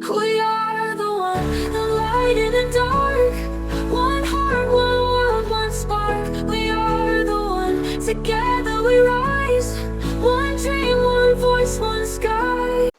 We are the one, the light in the dark. One heart, one world, one spark. We are the one, together we rise. One dream, one voice, one sky.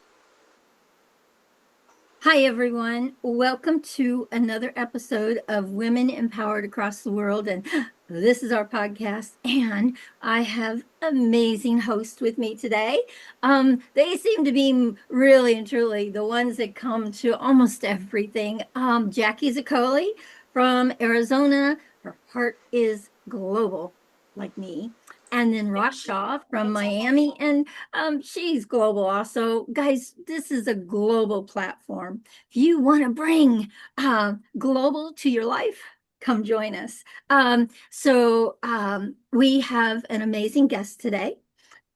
Hi, everyone. Welcome to another episode of Women Empowered Across the World. And this is our podcast. And I have amazing hosts with me today. They seem to be really and truly the ones that come to almost everything. Jackie Zaccoli from Arizona. Her heart is global, like me. And then Rasha from Miami, and she's global also. Guys, this is a global platform. If you want to bring global to your life, come join us. We have an amazing guest today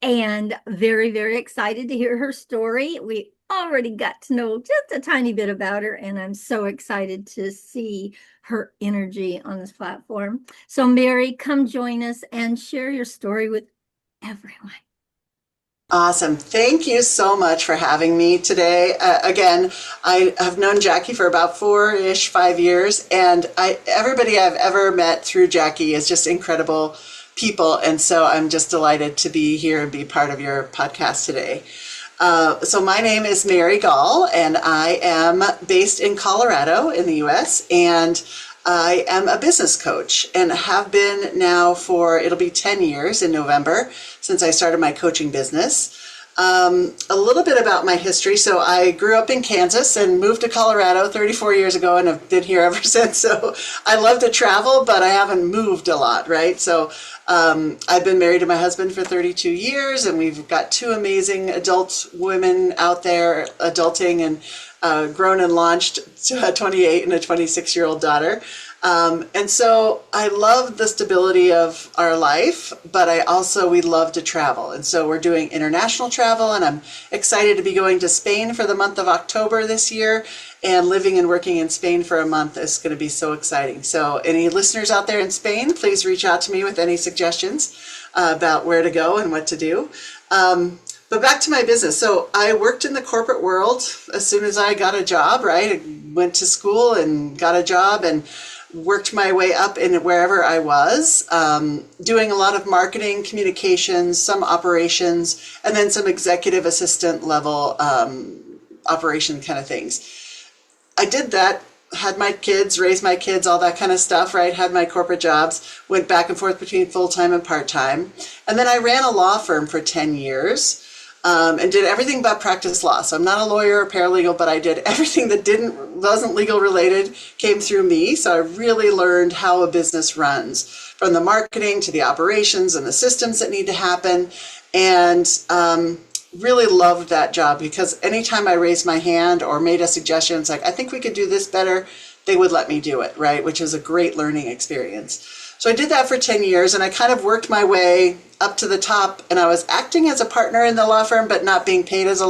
and very, very excited to hear her story. We already got to know just a tiny bit about her, and I'm so excited to see her energy on this platform. So, Mary, come join us and share your story with everyone. Awesome. Thank you so much for having me today. Again, I have known Jackie for about 5 years, and everybody I've ever met through Jackie is just incredible people. And so I'm just delighted to be here and be part of your podcast today. So my name is Mary Gaul, and I am based in Colorado in the US, and I am a business coach and have been now for, it'll be 10 years in November since I started my coaching business. A little bit about my history. So I grew up in Kansas and moved to Colorado 34 years ago and have been here ever since. So I love to travel, but I haven't moved a lot, right? So I've been married to my husband for 32 years, and we've got two amazing adult women out there adulting and grown and launched a 28 and a 26-year-old daughter. And so I love the stability of our life, but we love to travel. And so we're doing international travel, and I'm excited to be going to Spain for the month of October this year, and living and working in Spain for a month is going to be so exciting. So any listeners out there in Spain, please reach out to me with any suggestions about where to go and what to do. But back to my business. So I worked in the corporate world as soon as I got a job, right? I went to school and got a job and worked my way up in wherever I was, doing a lot of marketing, communications, some operations, and then some executive assistant level operation kind of things. I did that, had my kids, raised my kids, all that kind of stuff, right? Had my corporate jobs, went back and forth between full-time and part-time. And then I ran a law firm for 10 years. And did everything but practice law. So I'm not a lawyer or paralegal, but I did everything that wasn't legal related came through me. So I really learned how a business runs, from the marketing to the operations and the systems that need to happen. And really loved that job, because anytime I raised my hand or made a suggestion, it's like, I think we could do this better, they would let me do it, right? Which is a great learning experience. So I did that for 10 years, and I kind of worked my way up to the top, and I was acting as a partner in the law firm, but not being paid as a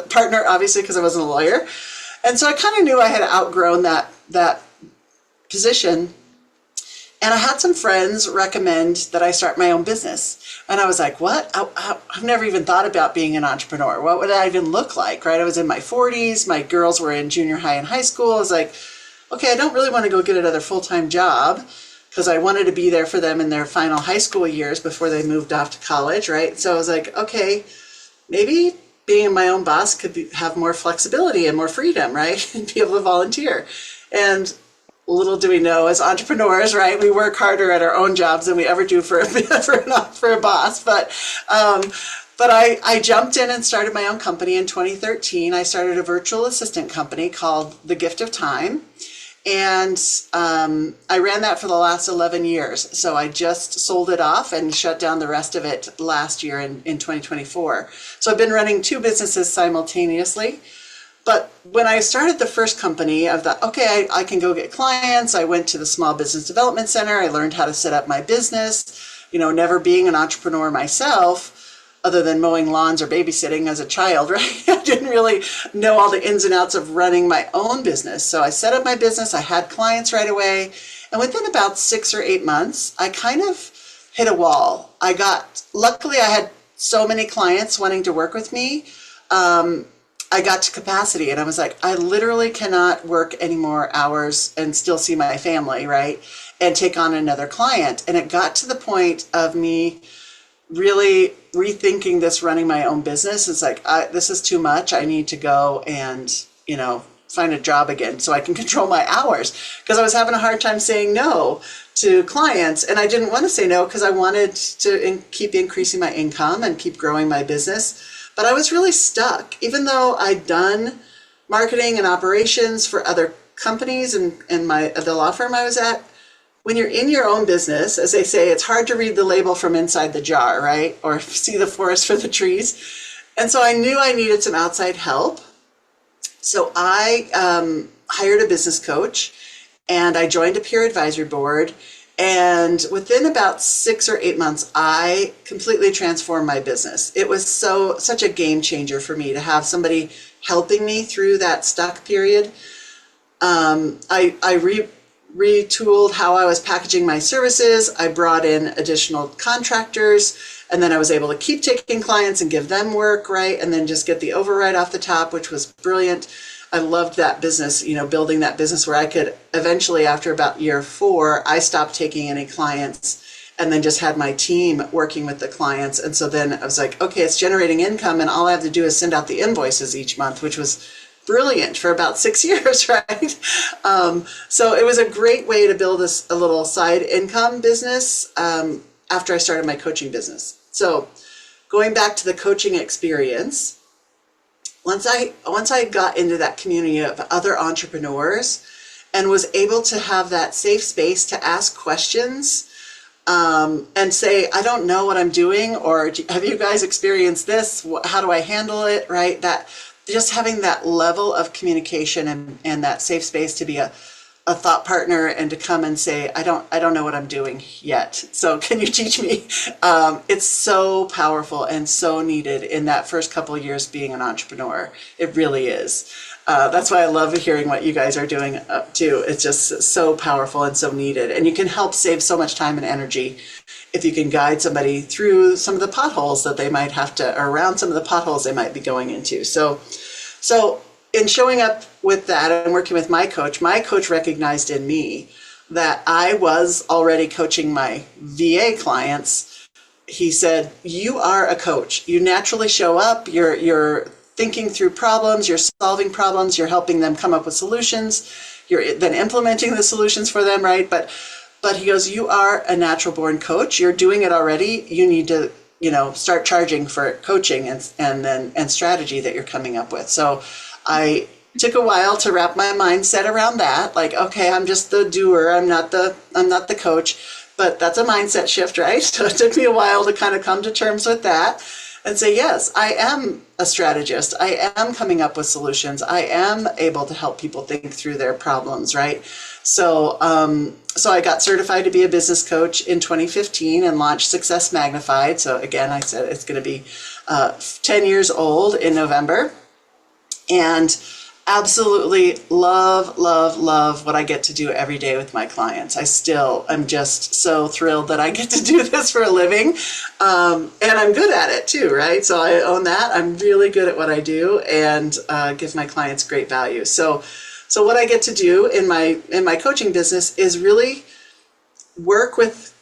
partner, obviously, because I wasn't a lawyer. And so I kind of knew I had outgrown that position. And I had some friends recommend that I start my own business. And I was like, what? I've never even thought about being an entrepreneur. What would that even look like, right? I was in my 40s. My girls were in junior high and high school. I was like, okay, I don't really want to go get another full-time job, because I wanted to be there for them in their final high school years before they moved off to college, right? So I was like, okay, maybe being my own boss could have more flexibility and more freedom, right? And be able to volunteer. And little do we know, as entrepreneurs, right, we work harder at our own jobs than we ever do for a boss. But I jumped in and started my own company in 2013. I started a virtual assistant company called The Gift of Time. And I ran that for the last 11 years. So I just sold it off and shut down the rest of it last year in 2024. So I've been running two businesses simultaneously. But when I started the first company, I thought, okay, I can go get clients. I went to the Small Business Development Center. I learned how to set up my business, never being an entrepreneur myself, other than mowing lawns or babysitting as a child, right? I didn't really know all the ins and outs of running my own business. So I set up my business, I had clients right away. And within about 6 or 8 months, I kind of hit a wall. Luckily I had so many clients wanting to work with me. I got to capacity and I was like, I literally cannot work any more hours and still see my family, right? And take on another client. And it got to the point of me really rethinking this running my own business. It's like, this is too much. I need to go and, find a job again so I can control my hours, because I was having a hard time saying no to clients. And I didn't want to say no because I wanted to keep increasing my income and keep growing my business. But I was really stuck, even though I'd done marketing and operations for other companies and the law firm I was at. When you're in your own business, as they say, it's hard to read the label from inside the jar, right? Or see the forest for the trees. And so I knew I needed some outside help. So I hired a business coach and I joined a peer advisory board. And within about 6 or 8 months, I completely transformed my business. It was such a game changer for me to have somebody helping me through that stuck period. I retooled how I was packaging my services. I brought in additional contractors, and then I was able to keep taking clients and give them work, right? And then just get the override off the top, which was brilliant. I loved that business, building that business where I could eventually, after about year 4, I stopped taking any clients and then just had my team working with the clients. And so then I was like, okay, it's generating income and all I have to do is send out the invoices each month, which was brilliant for about 6 years, right? So it was a great way to build a little side income business after I started my coaching business. So going back to the coaching experience, once I got into that community of other entrepreneurs and was able to have that safe space to ask questions and say, I don't know what I'm doing, or have you guys experienced this? How do I handle it, right? That just having that level of communication and that safe space to be a thought partner and to come and say, I don't know what I'm doing yet. So can you teach me? It's so powerful and so needed in that first couple of years being an entrepreneur. It really is. That's why I love hearing what you guys are doing too. It's just so powerful and so needed. And you can help save so much time and energy if you can guide somebody through some of the potholes that they might have to, or around some of the potholes they might be going into. So in showing up with that and working with my coach recognized in me that I was already coaching my VA clients. He said, you are a coach. You naturally show up, you're thinking through problems, you're solving problems, you're helping them come up with solutions, you're then implementing the solutions for them, right? But he goes, you are a natural born coach. You're doing it already. You need to, start charging for coaching and strategy that you're coming up with. So I took a while to wrap my mindset around that. Like, okay, I'm just the doer. I'm not the coach, but that's a mindset shift, right? So it took me a while to kind of come to terms with that and say, yes, I am a strategist. I am coming up with solutions. I am able to help people think through their problems, right? So I got certified to be a business coach in 2015 and launched Success Magnified. So again, I said it's going to be 10 years old in November. And absolutely love what I get to do every day with my clients. I'm just so thrilled that I get to do this for a living. And I'm good at it too, right? So I own that. I'm really good at what I do and give my clients great value. So what I get to do in my coaching business is really work with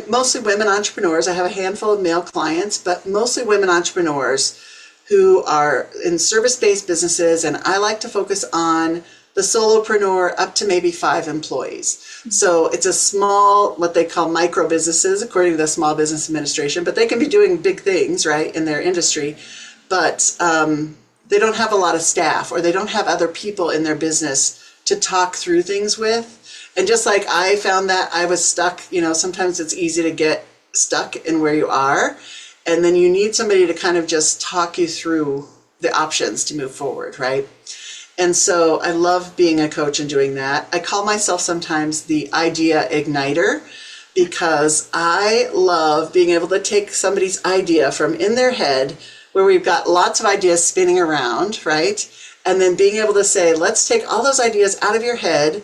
mostly women entrepreneurs. I have a handful of male clients, but mostly women entrepreneurs who are in service-based businesses, and I like to focus on the solopreneur up to maybe 5 employees. So it's a small, what they call micro businesses, according to the Small Business Administration, but they can be doing big things, right, in their industry, but they don't have a lot of staff, or they don't have other people in their business to talk through things with. And just like I found that I was stuck, sometimes it's easy to get stuck in where you are. And then you need somebody to kind of just talk you through the options to move forward, right? And so I love being a coach and doing that. I call myself sometimes the idea igniter because I love being able to take somebody's idea from in their head where we've got lots of ideas spinning around, right? And then being able to say, let's take all those ideas out of your head,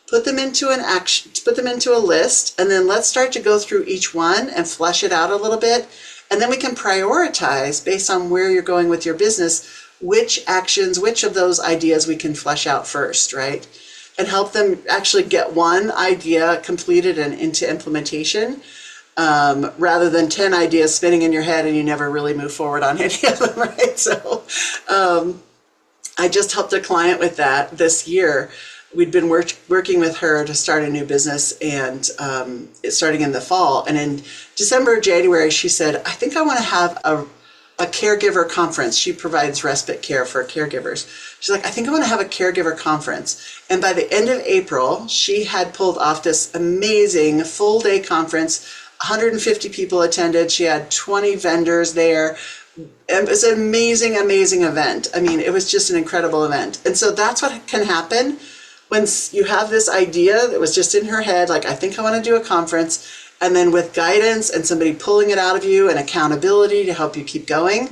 put them into an action, put them into a list, and then let's start to go through each one and flesh it out a little bit. And then we can prioritize based on where you're going with your business, which actions, which of those ideas we can flesh out first, right? And help them actually get one idea completed and into implementation, rather than 10 ideas spinning in your head and you never really move forward on any of them, right? So I just helped a client with that this year. We'd been working with her to start a new business, and it's starting in the fall. And in December, January, she said, I think I want to have a caregiver conference. She provides respite care for caregivers. She's like, I think I want to have a caregiver conference. And by the end of April, she had pulled off this amazing full day conference. 150 people attended. She had 20 vendors there. It was an amazing, amazing event. I mean, it was just an incredible event. And so that's what can happen when you have this idea that was just in her head, like, I think I want to do a conference, and then with guidance and somebody pulling it out of you and accountability to help you keep going,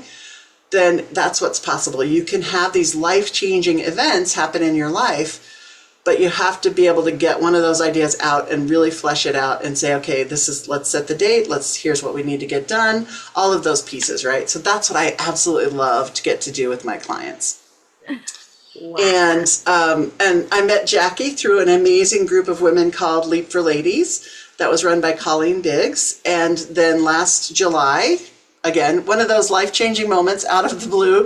then that's what's possible. You can have these life-changing events happen in your life, but you have to be able to get one of those ideas out and really flesh it out and say, okay, let's set the date, here's what we need to get done, all of those pieces, right? So that's what I absolutely love to get to do with my clients. Wow. And I met Jackie through an amazing group of women called Leap for Ladies that was run by Colleen Biggs. And then last July, again, one of those life-changing moments out of the blue,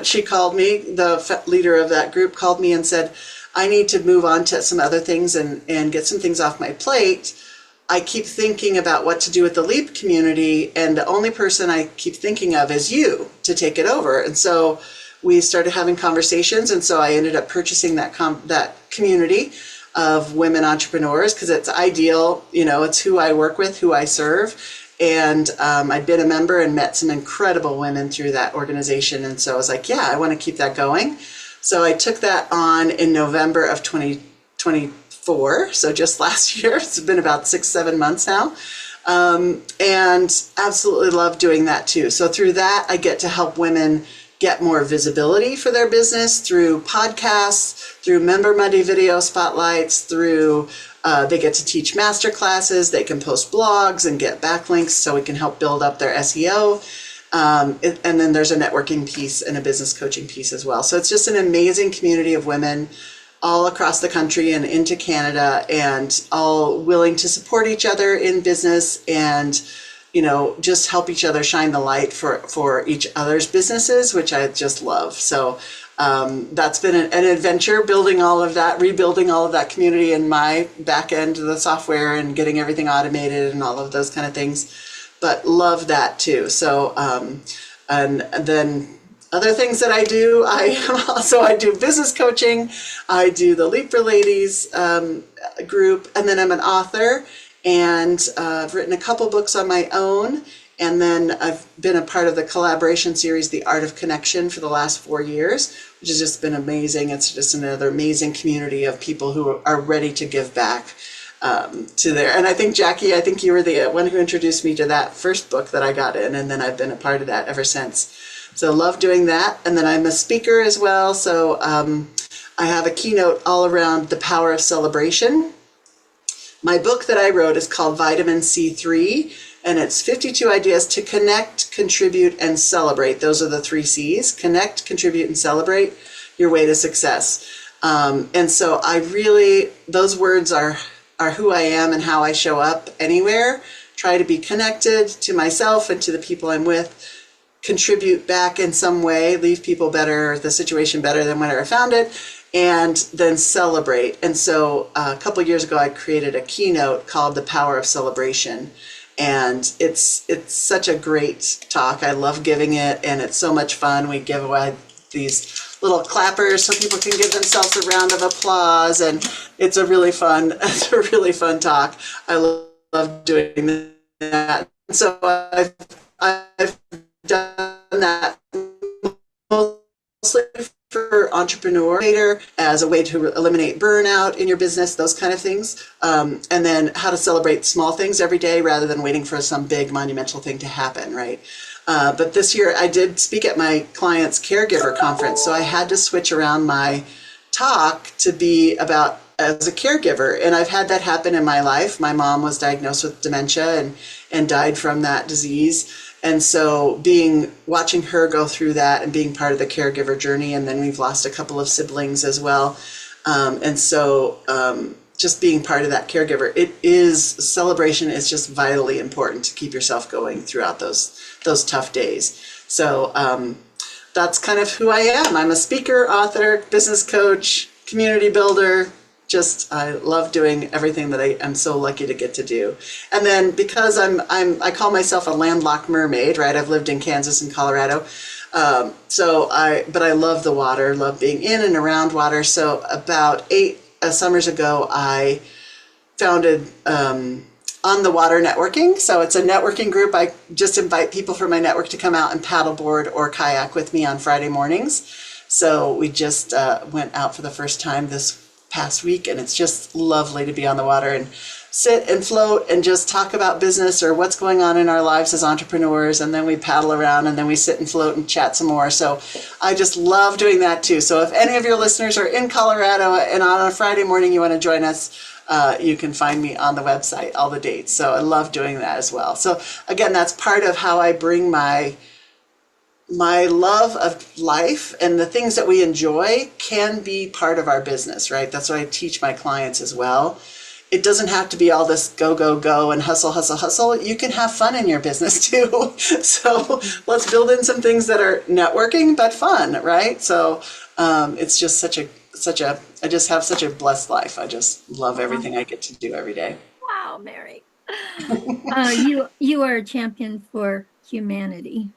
she called me, the leader of that group called me and said, I need to move on to some other things and get some things off my plate. I keep thinking about what to do with the Leap community, and the only person I keep thinking of is you to take it over. And so we started having conversations, and so I ended up purchasing that community of women entrepreneurs because it's ideal. You know, it's who I work with, who I serve. And I'd been a member and met some incredible women through that organization. And so I was like, yeah, I want to keep that going. So I took that on in November of 2024. So just last year. It's been about 6-7 months now. And absolutely love doing that too. So through that, I get to help women get more visibility for their business through podcasts, through Member Monday video spotlights, through they get to teach master classes, they can post blogs and get backlinks so we can help build up their SEO. And then there's a networking piece and a business coaching piece as well. So it's just an amazing community of women all across the country and into Canada, and all willing to support each other in business and, you know, just help each other shine the light for each other's businesses, which I just love. So that's been an adventure, building all of that, rebuilding all of that community in my back end of the software and getting everything automated and all of those kind of things. But love that too. So, and then other things that I do, I do business coaching, I do the Leap for Ladies group, and then I'm an author. And I've written a couple books on my own, and then I've been a part of the collaboration series, The Art of Connection, for the last 4 years, which has just been amazing. It's just another amazing community of people who are ready to give back to their, and I think, Jackie, I think you were the one who introduced me to that first book that I got in, and then I've been a part of that ever since. So love doing that. And then I'm a speaker as well. So I have a keynote all around the power of celebration. My book that I wrote is called Vitamin C3, and it's 52 ideas to connect, contribute, and celebrate. Those are the 3 C's: connect, contribute, and celebrate your way to success. And so those words are who I am and how I show up anywhere. Try to be connected to myself and to the people I'm with, contribute back in some way, leave people better, the situation better than when I found it, and then celebrate. And so a couple of years ago, I created a keynote called The Power of Celebration. And it's such a great talk. I love giving it, and it's so much fun. We give away these little clappers so people can give themselves a round of applause, and it's a really fun talk. I love doing that. So I've done that mostly for entrepreneur as a way to eliminate burnout in your business, those kind of things. And then how to celebrate small things every day rather than waiting for some big monumental thing to happen, right? But this year I did speak at my client's caregiver conference, so I had to switch around my talk to be about as a caregiver. And I've had that happen in my life. My mom was diagnosed with dementia and died from that disease. And so watching her go through that and being part of the caregiver journey, and then we've lost a couple of siblings as well. Just being part of that caregiver, celebration is just vitally important to keep yourself going throughout those tough days. So that's kind of who I am. I'm a speaker, author, business coach, community builder. I love doing everything that I am so lucky to get to do. And then because I call myself a landlocked mermaid, right? I've lived in Kansas and Colorado. But I love the water, love being in and around water. So about 8 summers ago, I founded On the Water Networking. So it's a networking group. I just invite people from my network to come out and paddleboard or kayak with me on Friday mornings. So we just went out for the first time this past week, and it's just lovely to be on the water and sit and float and just talk about business or what's going on in our lives as entrepreneurs. And then we paddle around and then we sit and float and chat some more. So I just love doing that too. So if any of your listeners are in Colorado and on a Friday morning you want to join us, you can find me on the website, all the dates. So I love doing that as well. So again, that's part of how I bring my love of life, and the things that we enjoy can be part of our business, right? That's what I teach my clients as well. It doesn't have to be all this go, go, go and hustle, hustle, hustle. You can have fun in your business too. So let's build in some things that are networking, but fun, right? So it's just I just have such a blessed life. I just love everything I get to do every day. Wow, Mary. You are a champion for humanity.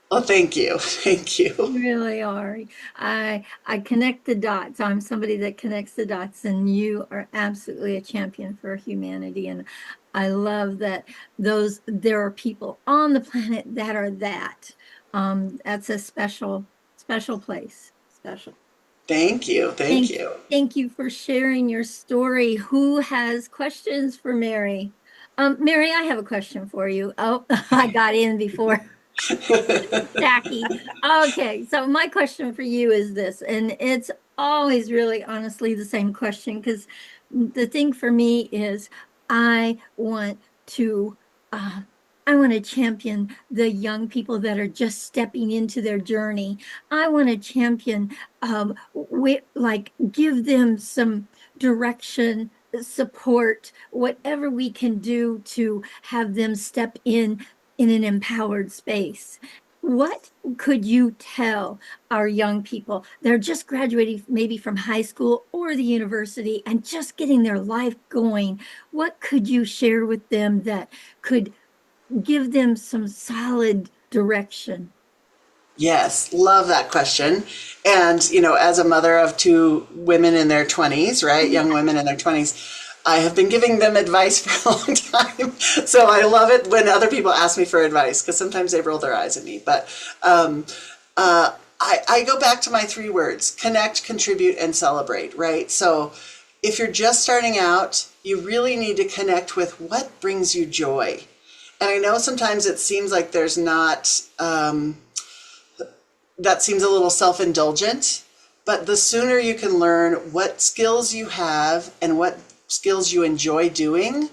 Oh, thank you. Thank you. You really are. I connect the dots. I'm somebody that connects the dots, and you are absolutely a champion for humanity. And I love that there are people on the planet that are that. That's a special place. Special. Thank you. Thank Thank you. thank you for sharing your story. Who has questions for Mary? Mary, I have a question for you. Oh, I got in before. Jackie. Okay, so my question for you is this, and it's always really honestly the same question, because the thing for me is I want to uh, I want to champion the young people that are just stepping into their journey. I want to champion like give them some direction, support, whatever we can do to have them step in an empowered space. What could you tell our young people? They're just graduating maybe from high school or the university and just getting their life going. What could you share with them that could give them some solid direction? Yes, love that question. And, as a mother of two women in their 20s, right? Young women in their 20s, I have been giving them advice for a long time. So I love it when other people ask me for advice because sometimes they roll their eyes at me. But I go back to my 3 words: connect, contribute, and celebrate, right? So if you're just starting out, you really need to connect with what brings you joy. And I know sometimes it seems like there's not. That seems a little self-indulgent, but the sooner you can learn what skills you have and what skills you enjoy doing,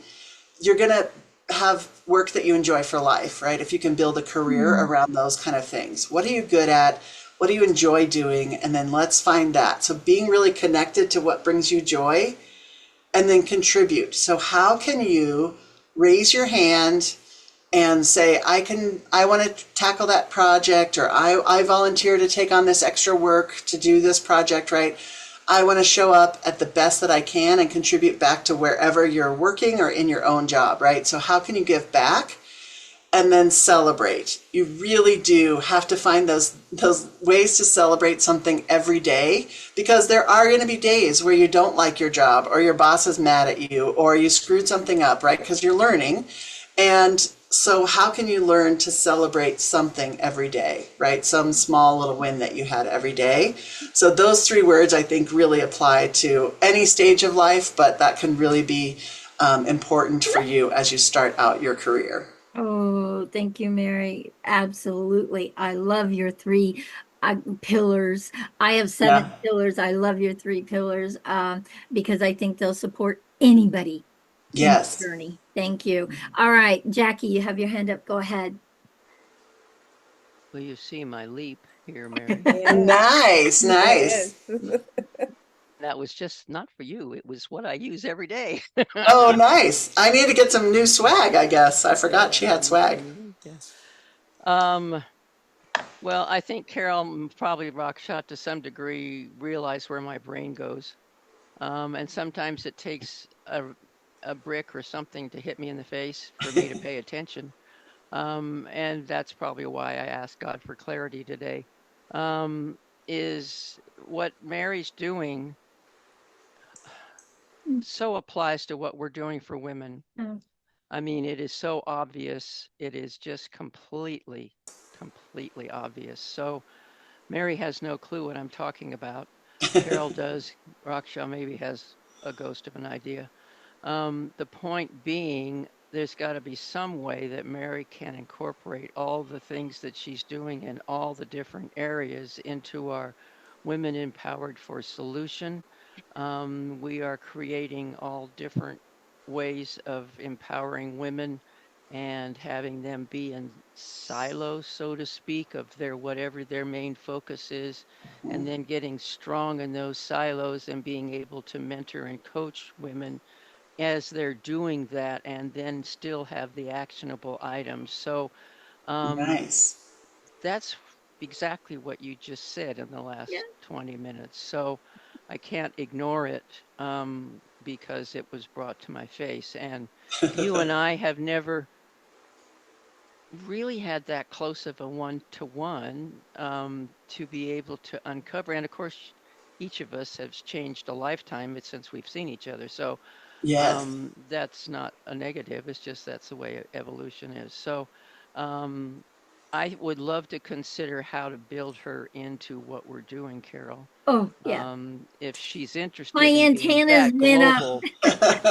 you're going to have work that you enjoy for life, right? If you can build a career around those kind of things. What are you good at? What do you enjoy doing? And then let's find that. So being really connected to what brings you joy, and then contribute. So how can you raise your hand and say, I want to tackle that project, or I volunteer to take on this extra work to do this project, right? I want to show up at the best that I can and contribute back to wherever you're working or in your own job, right? So how can you give back? And then celebrate. You really do have to find those ways to celebrate something every day, because there are going to be days where you don't like your job, or your boss is mad at you, or you screwed something up, right? Because you're learning. And so how can you learn to celebrate something every day, right? Some small little win that you had every day. So those 3 words I think really apply to any stage of life, but that can really be important for you as you start out your career. Oh, thank you, Mary. Absolutely. I love your 3 pillars. I have 7 Yeah. pillars. I love your 3 pillars because I think they'll support anybody in Yes. the journey. Thank you. All right, Jackie, you have your hand up. Go ahead. Well, you see my leap here, Mary. Yes, Nice, nice. yes. That was just not for you. It was what I use every day. Oh, nice. I need to get some new swag, I guess. I forgot she Yeah, had swag. yeah. Um, well, I think Carol probably Rockshot to some degree realized where my brain goes. And sometimes it takes a brick or something to hit me in the face for me to pay attention. And that's probably why I asked God for clarity today. Um, is what Mary's doing so applies to what we're doing for women. Oh, I mean, it is so obvious. It is just completely obvious. So Mary has no clue what I'm talking about. Carol does. Raksha maybe has a ghost of an idea. The point being, there's got to be some way that Mary can incorporate all the things that she's doing in all the different areas into our Women Empowered for Solution. We are creating all different ways of empowering women and having them be in silos, so to speak, of their whatever their main focus is, and then getting strong in those silos and being able to mentor and coach women as they're doing that and then still have the actionable items. So Nice. that's exactly what you just said in the yeah. last 20 minutes. So I can't ignore it because it was brought to my face. And you and I have never really had that close of a one-to-one to be able to uncover. And of course, each of us has changed a lifetime since we've seen each other. So Yes. that's not a negative. It's just that's the way evolution is. So um, I would love to consider how to build her into what we're doing, Carol. Oh, yeah. If she's My interested in being antennas that went up. global,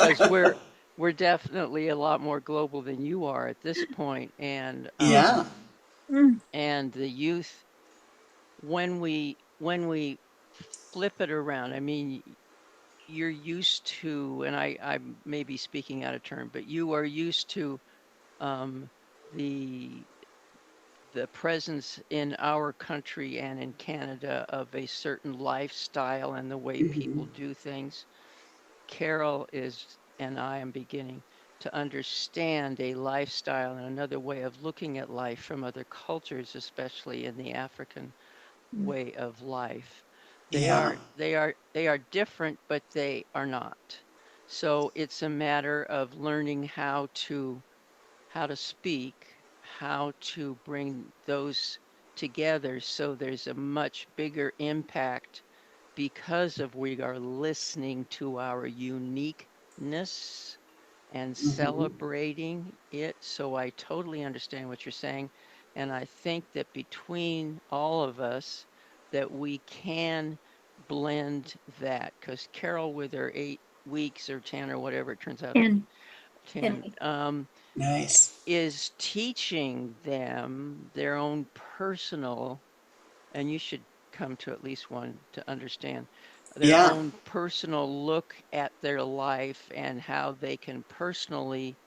because we're definitely a lot more global than you are at this point, Yeah. Mm. and the youth when we flip it around. I mean, you're used to, and I may be speaking out of turn, but you are used to um, the the presence in our country and in Canada of a certain lifestyle and the way people do things. Carol is, and I am beginning to understand a lifestyle and another way of looking at life from other cultures, especially in the African way of life. They Yeah. are they are they are different, but they are not. So it's a matter of learning how to speak, how to bring those together so there's a much bigger impact because of we are listening to our uniqueness and celebrating it. So I totally understand what you're saying. And I think that between all of us, that we can blend that because Carol, with her 8 weeks or 10 or whatever it turns out to be, And 10, and Nice. is teaching them their own personal, and you should come to at least one to understand their Yeah. own personal look at their life and how they can personally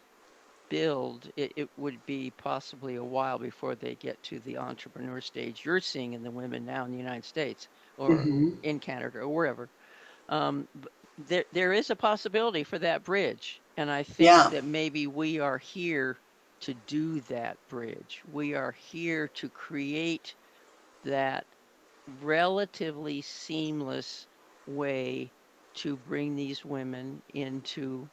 build it. It would be possibly a while before they get to the entrepreneur stage you're seeing in the women now in the United States or in Canada or wherever. There is a possibility for that bridge, and I think Yeah. that maybe we are here to do that bridge. We are here to create that relatively seamless way to bring these women into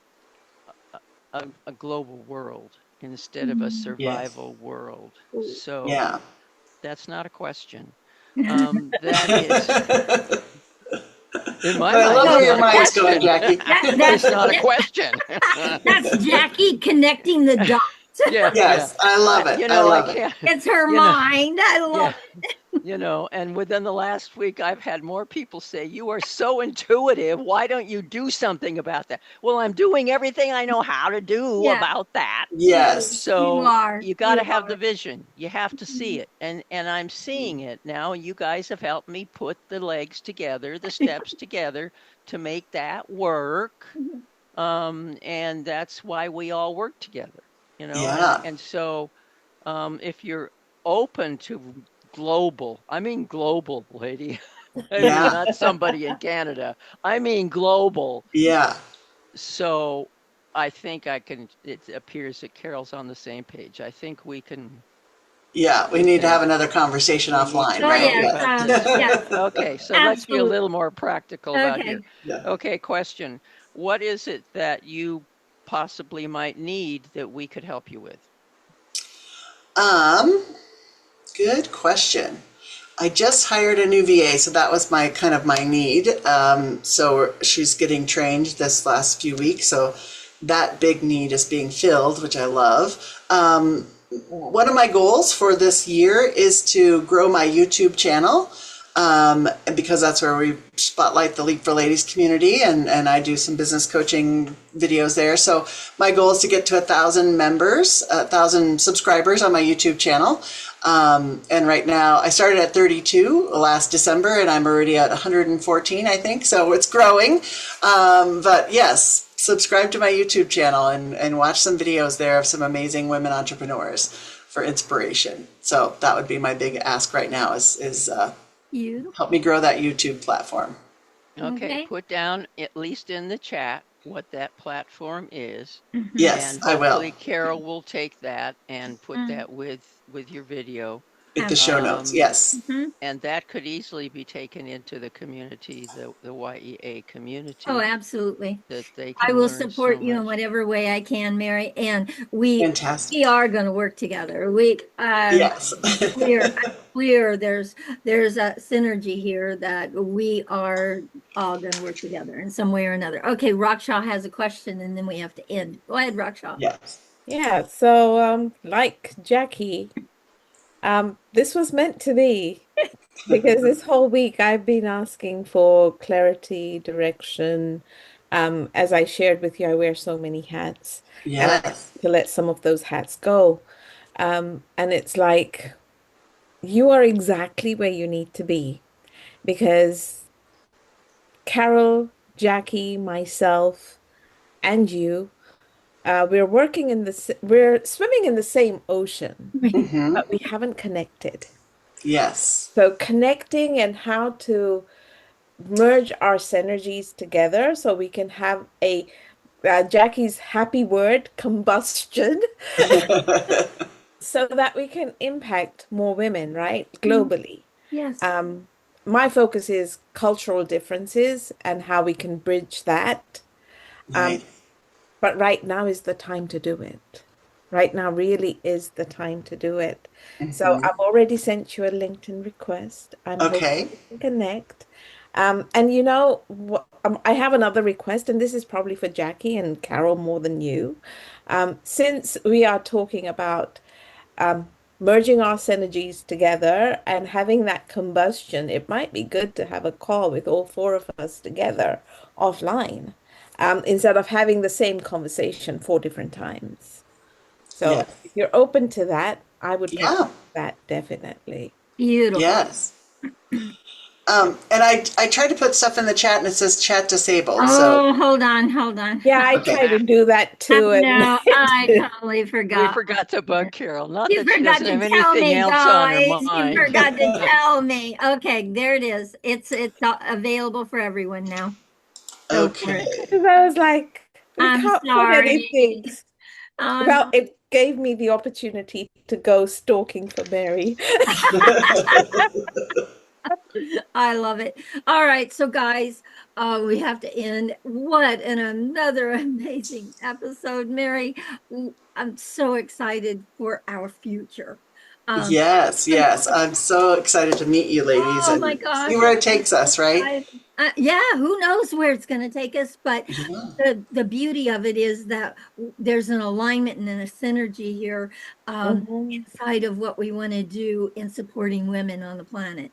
a global world instead of a Yes. survival world. So Yeah. that's not a question. That is, in my I mind, love it's where so your not a mind's going, question. Jackie. It's not a question. that's Jackie connecting the dots. Yeah, yeah. Yes, I love it. I I love it. can't, It's her you know, mind. I yeah. love And within the last week, I've had more people say, "You are so intuitive. Why don't you do something about that?" Well, I'm doing everything I know how to do Yeah, about that. you So are. you got You to have the are. vision. You have to see it. And I'm seeing it now. You guys have helped me put the legs together, the steps together to make that work. And that's why we all work together, and Yeah. so if you're open to global. I mean global, lady. I mean Yeah. not somebody in Canada. I mean global. Yeah. So I think it appears that Carol's on the same page. I think Yeah. We we need to have can, another conversation we need offline, to Oh, right? talk yes. about Yeah. this. Yes. Okay, so let's be a Absolutely. little more practical about here. Okay. Yeah. Okay, question. What is it that you possibly might need that we could help you with? Um, Good question. I just hired a new VA, so that was my kind of my need. So she's getting trained this last few weeks, so that big need is being filled, which I love. One of my goals for this year is to grow my YouTube channel, because that's where we spotlight the Leap for Ladies community, and I do some business coaching videos there. So my goal is to get to 1,000 members, 1,000 subscribers on my YouTube channel. And right now I started at 32 last December, and I'm already at 114, I think. So it's growing. But yes, subscribe to my YouTube channel and watch some videos there of some amazing women entrepreneurs for inspiration. So that would be my big ask right now is Beautiful. help me grow that YouTube platform. Okay, Okay. put down at least in the chat what that platform is, Mhm. Yes, and I will. hopefully Carol will take that and put Mm. that with your video. With the show notes. Um, Yes. Mhm. and that could easily be taken into the community, the YEA Oh, community, absolutely. that they I can will learn so support you in much. whatever way I can, Mary. And we Fantastic. are going to work together. We Yes. I'm clear there's a synergy here that we are all going to work together in some way or another. Okay, Raksha has a question and then we have to end. Go ahead, Raksha. Yes. Yeah, so like Jackie, this was meant to be because this whole week I've been asking for clarity, direction. As I shared with you, I wear so many hats and I Yes. need to let some of those hats go. And it's like you are exactly where you need to be because Carol, Jackie, myself, and you, we're swimming in the same ocean, Hmm. but we haven't connected. Yes. So connecting and how to merge our synergies together so we can have a Jackie's happy word, combustion, so that we can impact more women, right? Globally. Yes. Um, my focus is cultural differences and how we can bridge that. Um, Right. but right now is the time to do it. Right now really is the time to do it. So Hmm. I've already sent you a LinkedIn request. I'm hoping Okay. we can connect. And you know, I have another request, and this is probably for Jackie and Carol more than you. Since we are talking about um, merging our synergies together and having that combustion, it might be good to have a call with all four of us together offline, instead of having the same conversation four different times. So Yes. if you're open to that, I would Yeah. propose that definitely. Beautiful. Yes. And I tried to put stuff in the chat and it says chat disabled. So, Oh, hold on, hold on. Yeah, I okay. try to do that too, and No, I totally We forgot. forgot to bug Carol. Not You that she forgot doesn't to have tell anything me, else on her guys. You mind, forgot to but tell me. Okay, there it is. It's available for everyone now. Go for it. Okay. because I was like, we I'm can't put sorry. anything. Um, Well, it gave me the opportunity to go stalking for Mary. I love it. All right, so guys, we have to end. What an another amazing episode, Mary. I'm so excited for our future. Um, Yes, yes. I'm so excited to meet you ladies oh my and see gosh, where it I'm takes so us, right? excited. Yeah, who knows where it's going to take us, but Yeah. the beauty of it is that there's an alignment and a synergy here Mhm. inside of what we want to do in supporting women on the planet.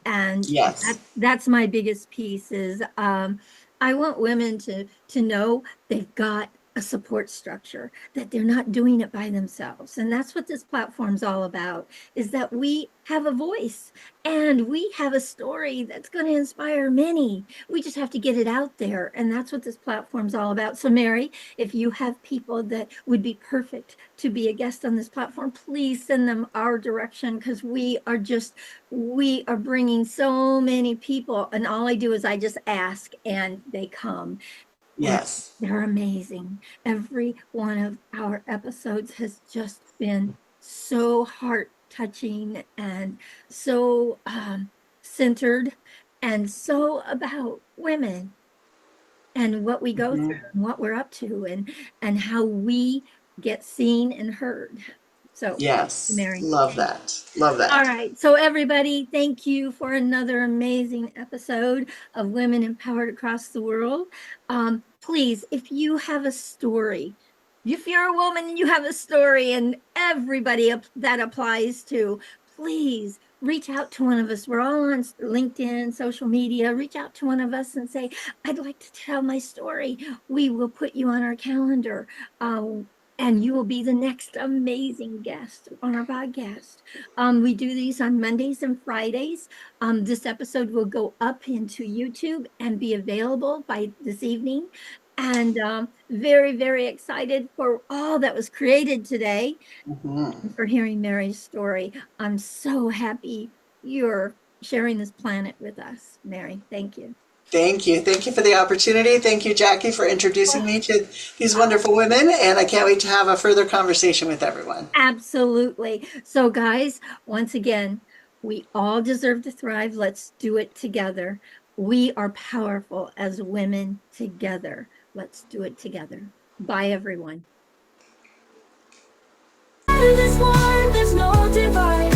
And Yes. that's my biggest piece is I want women to know they've got a support structure, that they're not doing it by themselves. And that's what this platform's all about, is that we have a voice and we have a story that's going to inspire many. We just have to get it out there. And that's what this platform's all about. So Mary, if you have people that would be perfect to be a guest on this platform, please send them our direction, because we are bringing so many people, and all I do is I just ask and they come. And Yes. they're amazing. Every one of our episodes has just been so heart touching and so centered and so about women and what we go through and what we're up to and how we get seen and heard. So, Yes. Mary. Love that. Love All that. right. So, everybody, thank you for another amazing episode of Women Empowered Across the World. Please, if you have a story, if you're a woman and you have a story, and everybody that applies to, please reach out to one of us. We're all on LinkedIn, social media. Reach out to one of us and say, I'd like to tell my story. We will put you on our calendar. And you will be the next amazing guest on our podcast. We do these on Mondays and Fridays. This episode will go up into YouTube and be available by this evening. And very, very excited for all that was created today and for hearing Mary's story. I'm so happy you're sharing this planet with us, Mary. Thank you. Thank you. Thank you for the opportunity. Thank you, Jackie, for introducing me to these wonderful women. And I can't wait to have a further conversation with everyone. Absolutely. So, guys, once again, we all deserve to thrive. Let's do it together. We are powerful as women together. Let's do it together. Bye, everyone. In this war, there's no divide.